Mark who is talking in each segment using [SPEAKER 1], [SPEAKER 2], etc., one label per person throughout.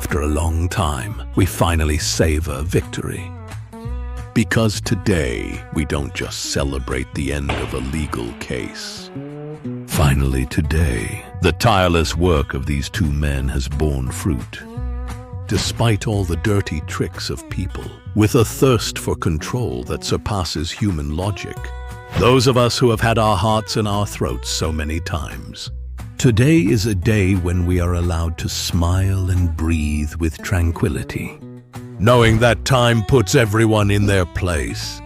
[SPEAKER 1] After a long time, we finally savor victory. Because today, we don't just celebrate the end of a legal case. Finally today, the tireless work of these two men has borne fruit. Despite all the dirty tricks of people, with a thirst for control that surpasses human logic, those of us who have had our hearts in our throats so many times. Today is a day when we are allowed to smile and breathe with tranquility, knowing that time puts everyone in their place.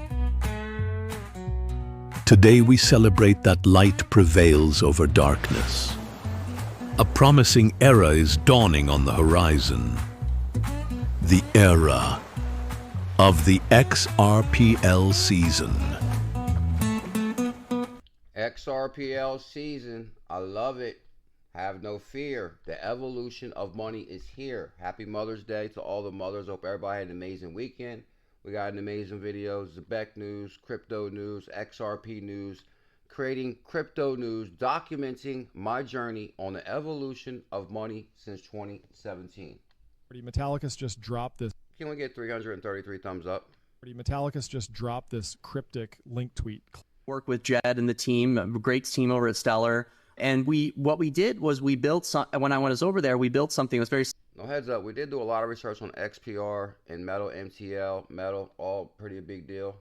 [SPEAKER 1] Today we celebrate that light prevails over darkness. A promising era is dawning on the horizon. The era of the XRPL season.
[SPEAKER 2] XRPL season, I love it. Have no fear. The evolution of money is here. Happy Mother's Day to all the mothers. Hope everybody had an amazing weekend. We got an amazing video. Zebec News, Crypto News, XRP News, creating crypto news, documenting my journey on the evolution of money since 2017.
[SPEAKER 3] Metallicus just dropped this.
[SPEAKER 2] Can we get 333 thumbs up?
[SPEAKER 3] Metallicus just dropped this cryptic link tweet.
[SPEAKER 4] Work with Jed and the team, a great team over at Saylor. And what we did was we built when I was over there, we built something that was very...
[SPEAKER 2] No, heads up, we did do a lot of research on XPR and 𝕝𝕚𝕝𝕝, all pretty a big deal.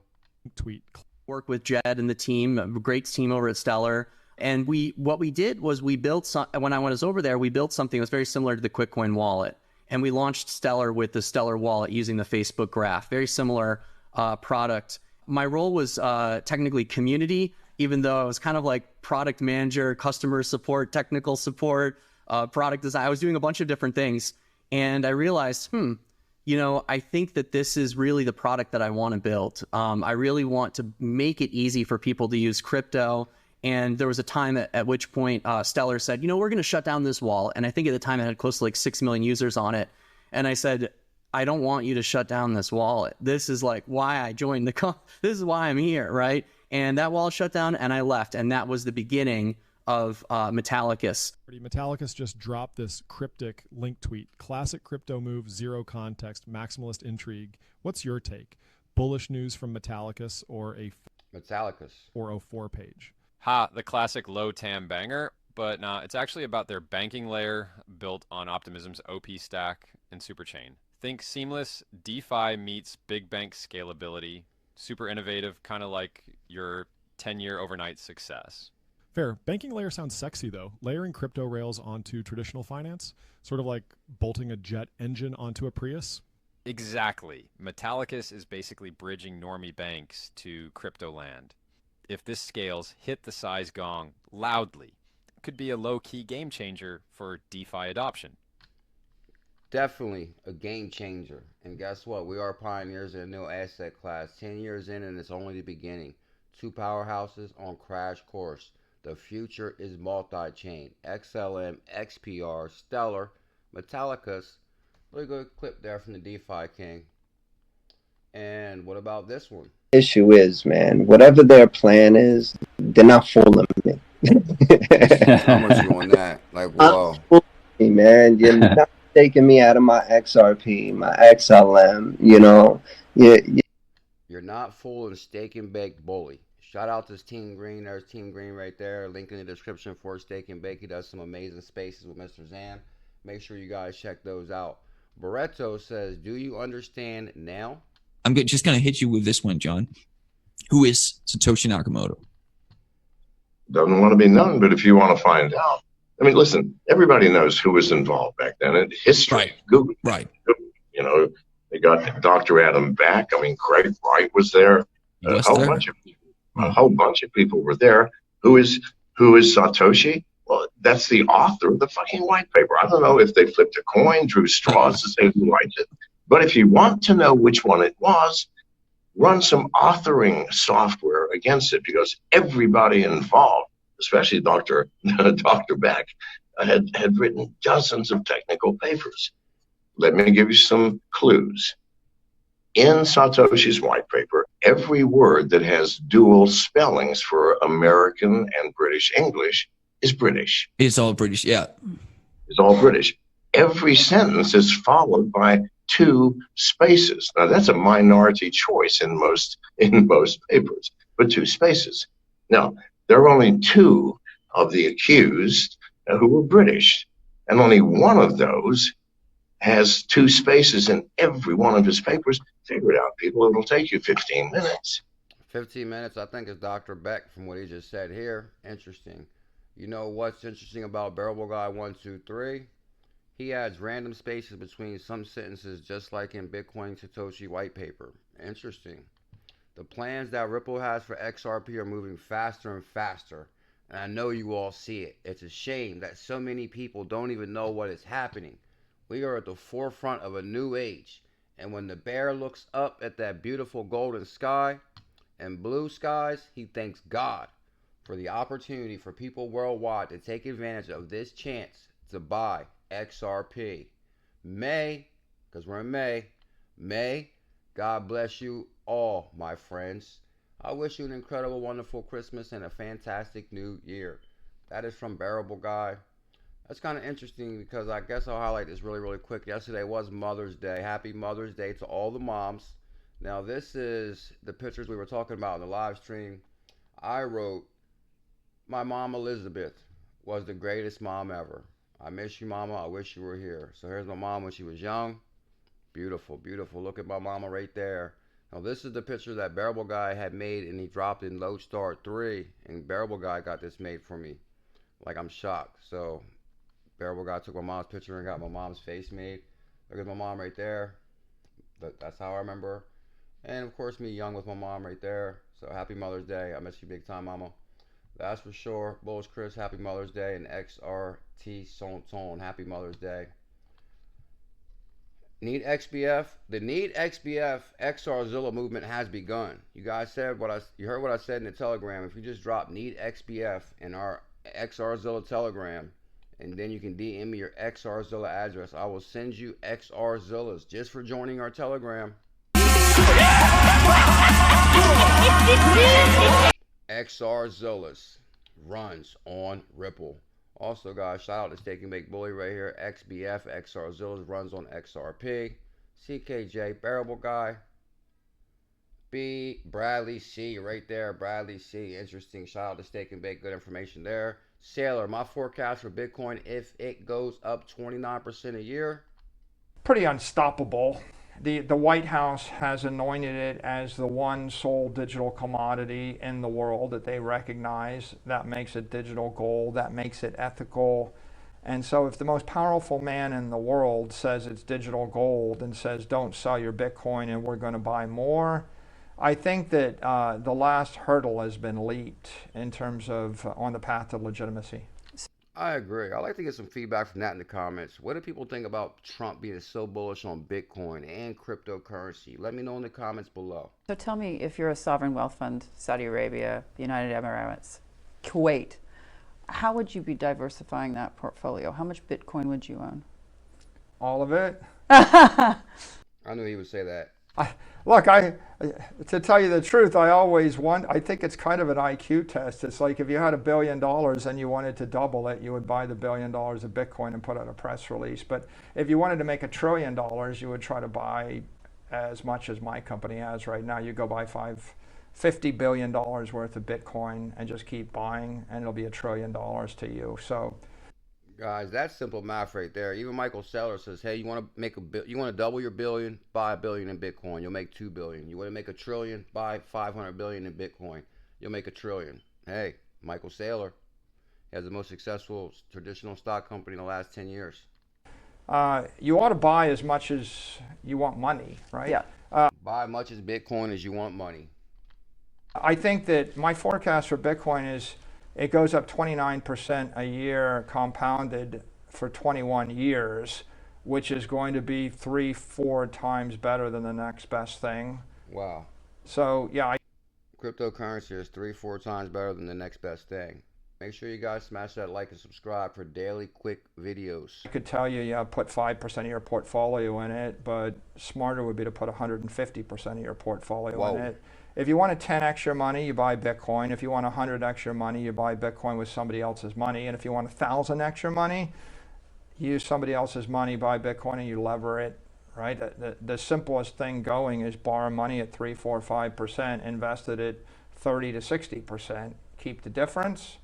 [SPEAKER 3] Tweet.
[SPEAKER 4] Work with Jed and the team, a great team over at Saylor. And what we did was we built when I was over there, we built something that was very similar to the QuickCoin wallet. And we launched Saylor with the Saylor wallet using the Facebook graph. Very similar product. My role was technically community, even though I was kind of like product manager, customer support, technical support, product design. I was doing a bunch of different things. And I realized, I think that this is really the product that I want to build. I really want to make it easy for people to use crypto. And there was a time at which point Saylor said, we're going to shut down this wallet. And I think at the time it had close to like 6 million users on it. And I said, I don't want you to shut down this wallet. This is like why I joined this is why I'm here, right? And that wallet shut down and I left. And that was the beginning of Metallicus.
[SPEAKER 3] Metallicus just dropped this cryptic link tweet. Classic crypto move, zero context, maximalist intrigue. What's your take? Bullish news from Metallicus or a 404 page?
[SPEAKER 5] The classic low TAM banger, but nah, it's actually about their banking layer built on Optimism's OP stack and Superchain. Think seamless DeFi meets big bank scalability, super innovative, kind of like your 10-year overnight success.
[SPEAKER 3] Fair. Banking layer sounds sexy though. Layering crypto rails onto traditional finance, sort of like bolting a jet engine onto a Prius.
[SPEAKER 5] Exactly. Metallicus is basically bridging normie banks to crypto land. If this scales, hit the size gong loudly. It could be a low-key game changer for DeFi adoption.
[SPEAKER 2] Definitely a game changer. And guess what? We are pioneers in a new asset class. 10 years in and it's only the beginning. Two powerhouses on crash course. The future is multi-chain. XLM, XPR, Saylor, Metallicus. Really good clip there from the DeFi King. And what about this one?
[SPEAKER 6] Issue is, man, whatever their plan is, they're not fooling me.
[SPEAKER 2] How much you on that? Like, whoa.
[SPEAKER 6] Me, man, you're not taking me out of my XRP, my XLM,
[SPEAKER 2] You're not fooling Steak and Bake Bully. Shout out to Team Green. There's Team Green right there. Link in the description for Steak and Bake. He does some amazing spaces with Mr. Zan. Make sure you guys check those out. Barreto says, do you understand now?
[SPEAKER 7] I'm just going to hit you with this one, John. Who is Satoshi Nakamoto?
[SPEAKER 8] Doesn't want to be known, but if you want to find out. I mean, listen, everybody knows who was involved back then. In history,
[SPEAKER 7] right.
[SPEAKER 8] Google.
[SPEAKER 7] Right.
[SPEAKER 8] They got Dr. Adam Back. I mean, Craig Wright was there. A whole bunch of people were there. Who is Satoshi? Well, that's the author of the fucking white paper. I don't know if they flipped a coin, drew straws to say who writes it. But if you want to know which one it was, run some authoring software against it, because everybody involved, especially Dr. Beck, had written dozens of technical papers. Let me give you some clues. In Satoshi's white paper, every word that has dual spellings for American and British English is British.
[SPEAKER 7] It's all British, yeah.
[SPEAKER 8] It's all British. every sentence is followed by two spaces. Now that's a minority choice in most papers, but two spaces. Now there are only two of the accused who were British, and only one of those has two spaces in every one of his papers. Figure it out, people. It'll take you 15 minutes.
[SPEAKER 2] 15 minutes, I think, is Dr. Beck from what he just said here. Interesting. You know what's interesting about Bearable Guy 123? He adds random spaces between some sentences, just like in Bitcoin Satoshi white paper. Interesting. The plans that Ripple has for XRP are moving faster and faster, and I know you all see it. It's a shame that so many people don't even know what is happening. We are at the forefront of a new age, and when the bear looks up at that beautiful golden sky and blue skies, he thanks God for the opportunity for people worldwide to take advantage of this chance to buy XRP. May, because we're in May, God bless you all, my friends. I wish you an incredible, wonderful Christmas and a fantastic new year. That is from Bearable Guy. That's kind of interesting because I guess I'll highlight this really, really quick. Yesterday was Mother's Day. Happy Mother's Day to all the moms. Now, this is the pictures we were talking about in the live stream. I wrote, my mom Elizabeth was the greatest mom ever. I miss you, mama. I wish you were here. So here's my mom when she was young. Beautiful, beautiful. Look at my mama right there. Now this is the picture that Bearable Guy had made, and he dropped in Lodestar 3. And Bearable Guy got this made for me. Like, I'm shocked. So Bearable Guy took my mom's picture and got my mom's face made. Look at my mom right there. That's how I remember her. And of course me young with my mom right there. So happy Mother's Day. I miss you big time, mama. That's for sure. Bulls Chris, happy Mother's Day. And XRT Son, happy Mother's Day. Need XBF? The Need XBF XRZilla movement has begun. You guys said you heard what I said in the Telegram. If you just drop Need XBF in our XRZilla Telegram, and then you can DM me your XRZilla address, I will send you XRZillas just for joining our Telegram. XRZilLas runs on Ripple. Also, guys, shout out to Stake and Bake Bully right here. XBF XRZilLas runs on XRP. CKJ Bearable Guy. Bradley C right there. Bradley C. Interesting. Shout out to Stake and Bake. Good information there. Saylor, my forecast for Bitcoin, if it goes up 29% a year.
[SPEAKER 9] Pretty unstoppable. The White House has anointed it as the one sole digital commodity in the world that they recognize. That makes it digital gold. That makes it ethical. And so if the most powerful man in the world says it's digital gold and says don't sell your Bitcoin and we're going to buy more, I think that the last hurdle has been leaped in terms of on the path to legitimacy.
[SPEAKER 2] I agree. I'd like to get some feedback from that in the comments. What do people think about Trump being so bullish on Bitcoin and cryptocurrency? Let me know in the comments below.
[SPEAKER 10] So tell me, if you're a sovereign wealth fund, Saudi Arabia, the United Emirates, Kuwait, how would you be diversifying that portfolio? How much Bitcoin would you own?
[SPEAKER 9] All of it.
[SPEAKER 2] I knew he would say that.
[SPEAKER 9] Look, to tell you the truth, I think it's kind of an IQ test. It's like if you had $1 billion and you wanted to double it, you would buy the $1 billion of Bitcoin and put out a press release. But if you wanted to make $1 trillion, you would try to buy as much as my company has right now. You go buy $50 billion worth of Bitcoin and just keep buying, and it'll be $1 trillion to you. So,
[SPEAKER 2] guys, that's simple math right there. Even Michael Saylor says, hey, you want to double your billion, buy $1 billion in Bitcoin, you'll make $2 billion. You want to make $1 trillion, buy 500 billion in Bitcoin, you'll make $1 trillion. Hey, Michael Saylor has the most successful traditional stock company in the last 10 years.
[SPEAKER 9] You ought to buy as much as you want money, right?
[SPEAKER 10] Yeah.
[SPEAKER 2] Buy as much as Bitcoin as you want money.
[SPEAKER 9] I think that my forecast for Bitcoin is it goes up 29% a year compounded for 21 years, which is going to be 3-4 times better than the next best thing.
[SPEAKER 2] Wow.
[SPEAKER 9] So, yeah.
[SPEAKER 2] Cryptocurrency is 3-4 times better than the next best thing. Make sure you guys smash that like and subscribe for daily quick videos.
[SPEAKER 9] I could tell you, yeah, put 5% of your portfolio in it, but smarter would be to put 150% of your portfolio in it. If you want 10x your money, you buy Bitcoin. If you want 100x your money, you buy Bitcoin with somebody else's money. And if you want 1,000x your money, use somebody else's money, buy Bitcoin, and you lever it, right? The simplest thing going is borrow money at 3, 4, 5%, invest it at 30 to 60%, keep the difference.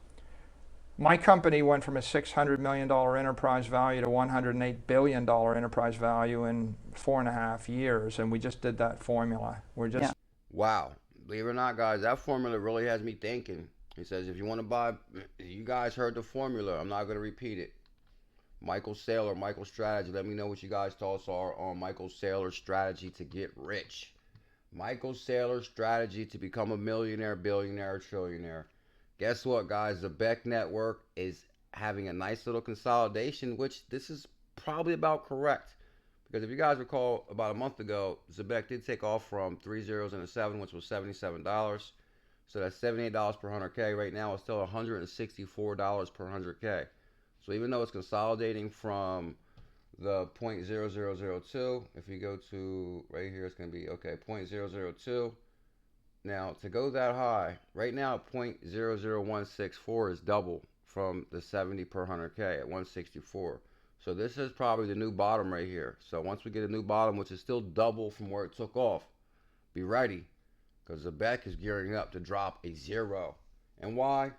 [SPEAKER 9] My company went from a $600 million enterprise value to $108 billion enterprise value in 4.5 years, and we just did that formula. We're just
[SPEAKER 2] Wow. Believe it or not, guys, that formula really has me thinking. He says, if you want to buy, you guys heard the formula. I'm not going to repeat it. Michael Saylor, Michael Strategy. Let me know what you guys' thoughts are on Michael Saylor's strategy to get rich. Michael Saylor's strategy to become a millionaire, billionaire, trillionaire. Guess what, guys? The Zebec Network is having a nice little consolidation, which this is probably about correct. Because if you guys recall, about a month ago, Zebec did take off from 3 zeros and a 7, which was $77. So that's $78 per 100K. Right now, it's still $164 per 100K. So even though it's consolidating from the 0.0002, if you go to right here, it's going to be, okay, 0.002. Now, to go that high, right now, 0.00164 is double from the 70 per 100K at 164. So this is probably the new bottom right here. So once we get a new bottom, which is still double from where it took off, be ready, because the Zebec is gearing up to drop a 0. And why?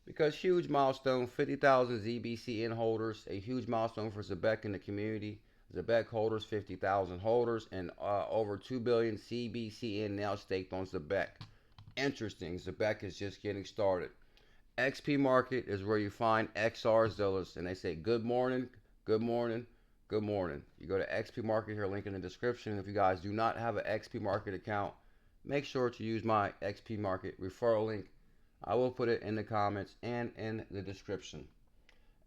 [SPEAKER 2] Because huge milestone, 50,000 ZBCN holders, a huge milestone for Zebec in the community. Zebec holders, 50,000 holders, and over 2 billion CBCN now staked on Zebec. Interesting, Zebec is just getting started. XPMarket is where you find XRZiLLas, and they say good morning, good morning, good morning. You go to XPMarket here, link in the description. If you guys do not have an XPMarket account, make sure to use my XPMarket referral link. I will put it in the comments and in the description.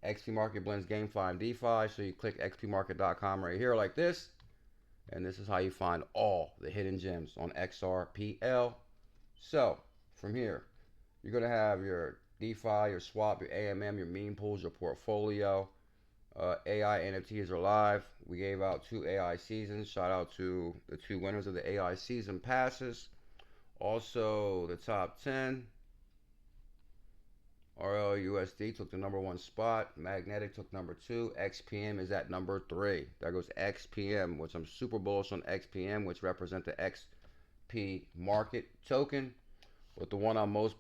[SPEAKER 2] XPMarket blends GameFi and DeFi, so you click xpmarket.com right here like this, and this is how you find all the hidden gems on XRPPL. So from here, you're going to have your DeFi, your swap, your AMM, your meme pools, your portfolio. AI NFTs are live. We gave out 2 AI seasons. Shout out to the 2 winners of the AI season passes. Also, the top 10. RLUSD took the #1 spot. Magnetic took #2. XPM is at #3. There goes XPM, which I'm super bullish on XPM, which represents the XPMarket token. But the one I'm most